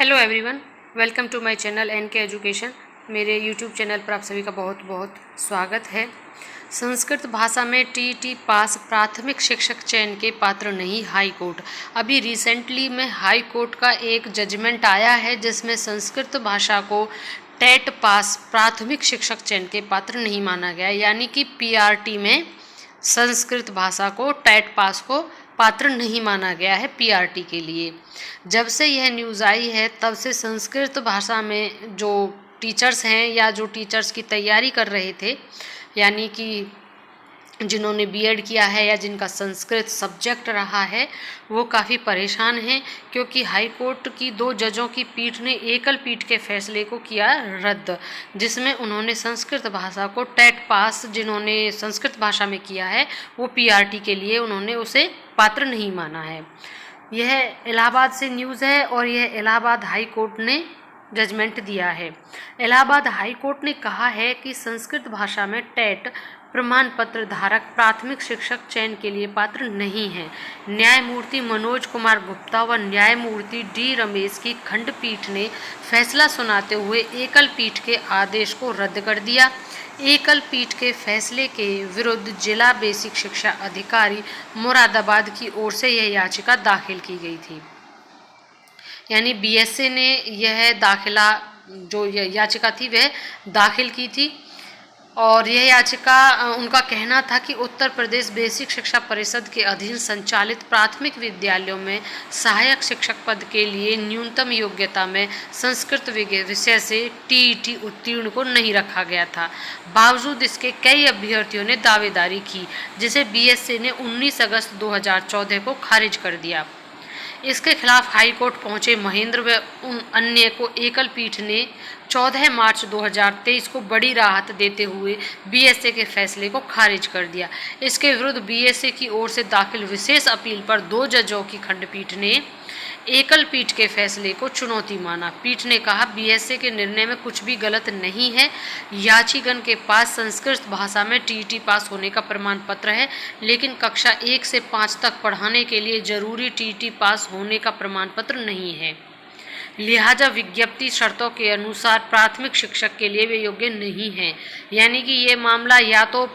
Hello everyone, welcome to my channel NK education. मेरे YouTube channel पर आप सभी का बहुत बहुत स्वागत है। संस्कृत भाषा में टीईटी पास प्राथमिक शिक्षक चयन के पात्र नहीं, हाई कोर्ट। अभी रिसेंटली में हाई कोर्ट का एक जजमेंट आया है जिसमें संस्कृत भाषा को टेट पास प्राथमिक शिक्षक चयन के पात्र नहीं माना गया, यानी कि पीआरटी में संस्कृत भाषा को टेट पास को पात्र नहीं माना गया है पीआरटी के लिए। जब से यह न्यूज़ आई है तब से संस्कृत भाषा में जो टीचर्स हैं या जो टीचर्स की तैयारी कर रहे थे, यानी कि जिन्होंने बीएड किया है या जिनका संस्कृत सब्जेक्ट रहा है, वो काफ़ी परेशान हैं, क्योंकि हाई कोर्ट की 2 जजों की पीठ ने एकल पीठ के फैसले को किया रद्द, जिसमें उन्होंने संस्कृत भाषा को टेट पास जिन्होंने संस्कृत भाषा में किया है वो पीआरटी के लिए उन्होंने उसे पात्र नहीं माना है। यह इलाहाबाद से न्यूज़ है और यह इलाहाबाद हाई कोर्ट ने जजमेंट दिया है। इलाहाबाद हाई कोर्ट ने कहा है कि संस्कृत भाषा में टेट प्रमाण पत्र धारक प्राथमिक शिक्षक चयन के लिए पात्र नहीं है। न्यायमूर्ति मनोज कुमार गुप्ता व न्यायमूर्ति डी रमेश की खंडपीठ ने फैसला सुनाते हुए एकल पीठ के आदेश को रद्द कर दिया। एकल पीठ के फैसले के विरुद्ध जिला बेसिक शिक्षा अधिकारी मुरादाबाद की ओर से यह याचिका दाखिल की गई थी। यानी बीएसए ने यह दाखिला जो याचिका थी वह दाखिल की थी, और यह याचिका उनका कहना था कि उत्तर प्रदेश बेसिक शिक्षा परिषद के अधीन संचालित प्राथमिक विद्यालयों में सहायक शिक्षक पद के लिए न्यूनतम योग्यता में संस्कृत विषय से टीईटी उत्तीर्ण को नहीं रखा गया था। बावजूद इसके कई अभ्यर्थियों ने दावेदारी की, जिसे बीएसए ने 19 अगस्त 2014 को खारिज कर दिया। इसके खिलाफ हाई कोर्ट पहुंचे महेंद्र व उन अन्य को एकल पीठ ने 14 मार्च 2023 को बड़ी राहत देते हुए बीएसए के फैसले को खारिज कर दिया। इसके विरुद्ध बीएसए की ओर से दाखिल विशेष अपील पर 2 जजों की खंडपीठ ने एकल पीठ के फैसले को चुनौती माना। पीठ ने कहा, बीएसए के निर्णय में कुछ भी गलत नहीं है। याचिगन के पास संस्कृत भाषा में टीईटी पास होने का प्रमाण पत्र है, लेकिन कक्षा 1 से 5 तक पढ़ाने के लिए जरूरी टीईटी पास होने का प्रमाण पत्र नहीं है। लिहाजा विज्ञप्ति शर्तों के अनुसार प्राथमिक शिक्षक के लिए वे योग्य नहीं हैं। यानी कि ये मामला या तो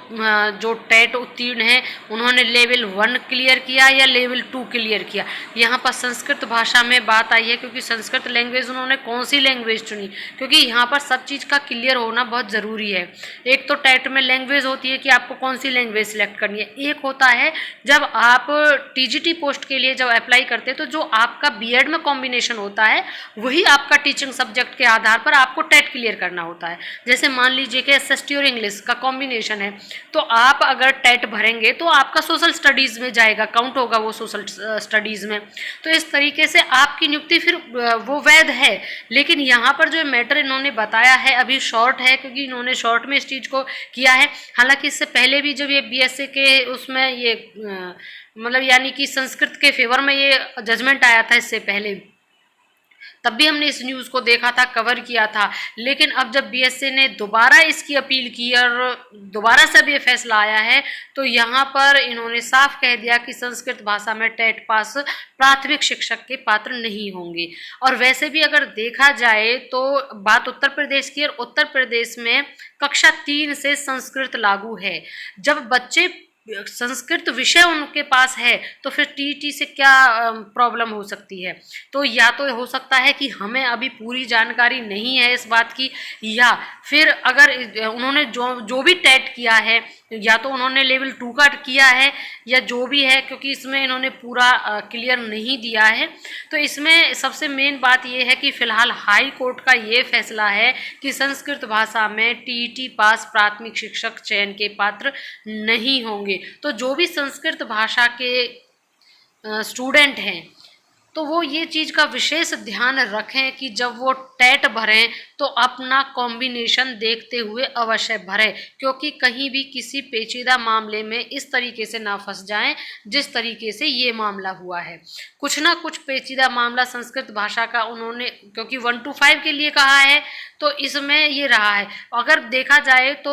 जो टेट उत्तीर्ण है उन्होंने लेवल 1 क्लियर किया या लेवल 2 क्लियर किया। यहाँ पर संस्कृत भाषा में बात आई है, क्योंकि संस्कृत लैंग्वेज उन्होंने कौन सी लैंग्वेज चुनी, क्योंकि यहाँ पर सब चीज़ का क्लियर होना बहुत ज़रूरी है। एक तो टेट में लैंग्वेज होती है कि आपको कौन सी लैंग्वेज सिलेक्ट करनी है, एक होता है जब आप टीजीटी पोस्ट के लिए जब अप्लाई करते हैं तो जो आपका बीएड में कॉम्बिनेशन होता है वही आपका टीचिंग सब्जेक्ट के आधार पर आपको टेट क्लियर करना होता है। जैसे मान लीजिए कि एसएसटी और इंग्लिश का कॉम्बिनेशन है, तो आप अगर टेट भरेंगे तो आपका सोशल स्टडीज़ में जाएगा, काउंट होगा वो सोशल स्टडीज़ में। तो इस तरीके से आपकी नियुक्ति फिर वो वैध है। लेकिन यहाँ पर जो मैटर इन्होंने बताया है अभी शॉर्ट है, क्योंकि इन्होंने शॉर्ट में इस चीज़ को किया है। हालांकि इससे पहले भी जब ये बीएसए के उसमें ये मतलब यानी कि संस्कृत के फेवर में ये जजमेंट आया था, इससे पहले तब भी हमने इस न्यूज़ को देखा था, कवर किया था। लेकिन अब जब बीएसए ने दोबारा इसकी अपील की और दोबारा से अब ये फैसला आया है, तो यहाँ पर इन्होंने साफ कह दिया कि संस्कृत भाषा में टेट पास प्राथमिक शिक्षक के पात्र नहीं होंगे। और वैसे भी अगर देखा जाए तो बात उत्तर प्रदेश की, और उत्तर प्रदेश में कक्षा 3 से संस्कृत लागू है। जब बच्चे संस्कृत विषय उनके पास है तो फिर टीईटी से क्या प्रॉब्लम हो सकती है। तो या तो हो सकता है कि हमें अभी पूरी जानकारी नहीं है इस बात की, या फिर अगर उन्होंने जो भी टेट किया है या तो उन्होंने लेवल 2 का किया है या जो भी है, क्योंकि इसमें इन्होंने पूरा क्लियर नहीं दिया है। तो इसमें सबसे मेन बात यह है कि फ़िलहाल हाई कोर्ट का ये फैसला है कि संस्कृत भाषा में टीईटी पास प्राथमिक शिक्षक चयन के पात्र नहीं होंगे। तो जो भी संस्कृत भाषा के स्टूडेंट हैं तो वो ये चीज़ का विशेष ध्यान रखें कि जब वो टेट भरें तो अपना कॉम्बिनेशन देखते हुए अवश्य भरें, क्योंकि कहीं भी किसी पेचीदा मामले में इस तरीके से ना फंस जाएं जिस तरीके से ये मामला हुआ है। कुछ ना कुछ पेचीदा मामला संस्कृत भाषा का उन्होंने, क्योंकि 1 to 5 के लिए कहा है तो इसमें ये रहा है। अगर देखा जाए तो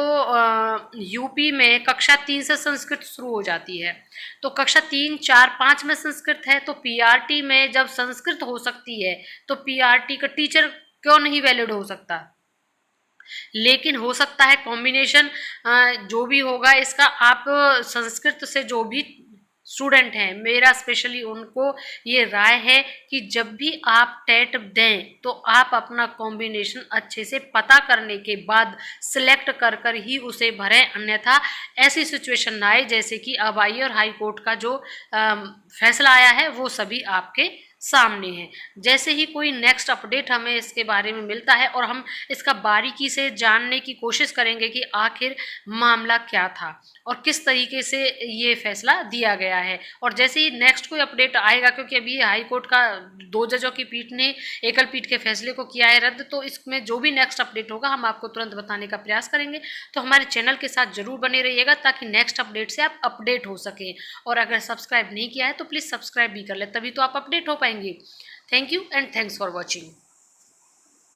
यूपी में कक्षा 3 से संस्कृत शुरू हो जाती है, तो कक्षा 3, 4, 5 में संस्कृत है, तो पीआरटी में जब संस्कृत हो सकती है तो पीआरटी का टीचर क्यों नहीं वैलिड हो सकता। लेकिन हो सकता है कॉम्बिनेशन जो भी होगा इसका, आप संस्कृत से जो भी स्टूडेंट हैं, मेरा स्पेशली उनको ये राय है कि जब भी आप टेट दें तो आप अपना कॉम्बिनेशन अच्छे से पता करने के बाद सिलेक्ट कर कर ही उसे भरें, अन्यथा ऐसी सिचुएशन ना आए जैसे कि अब आई और हाई कोर्ट का जो फैसला आया है वो सभी आपके सामने है। जैसे ही कोई नेक्स्ट अपडेट हमें इसके बारे में मिलता है और हम इसका बारीकी से जानने की कोशिश करेंगे कि आखिर मामला क्या था और किस तरीके से ये फैसला दिया गया है। और जैसे ही नेक्स्ट कोई अपडेट आएगा, क्योंकि अभी हाई कोर्ट का 2 जजों की पीठ ने एकल पीठ के फैसले को किया है रद्द, तो इसमें जो भी नेक्स्ट अपडेट होगा हम आपको तुरंत बताने का प्रयास करेंगे। तो हमारे चैनल के साथ जरूर बने रहिएगा ताकि नेक्स्ट अपडेट से आप अपडेट हो सकें। और अगर सब्सक्राइब नहीं किया है तो प्लीज़ सब्सक्राइब भी कर ले, तभी तो आप अपडेट हो पाएंगे। Thank you and thanks for watching.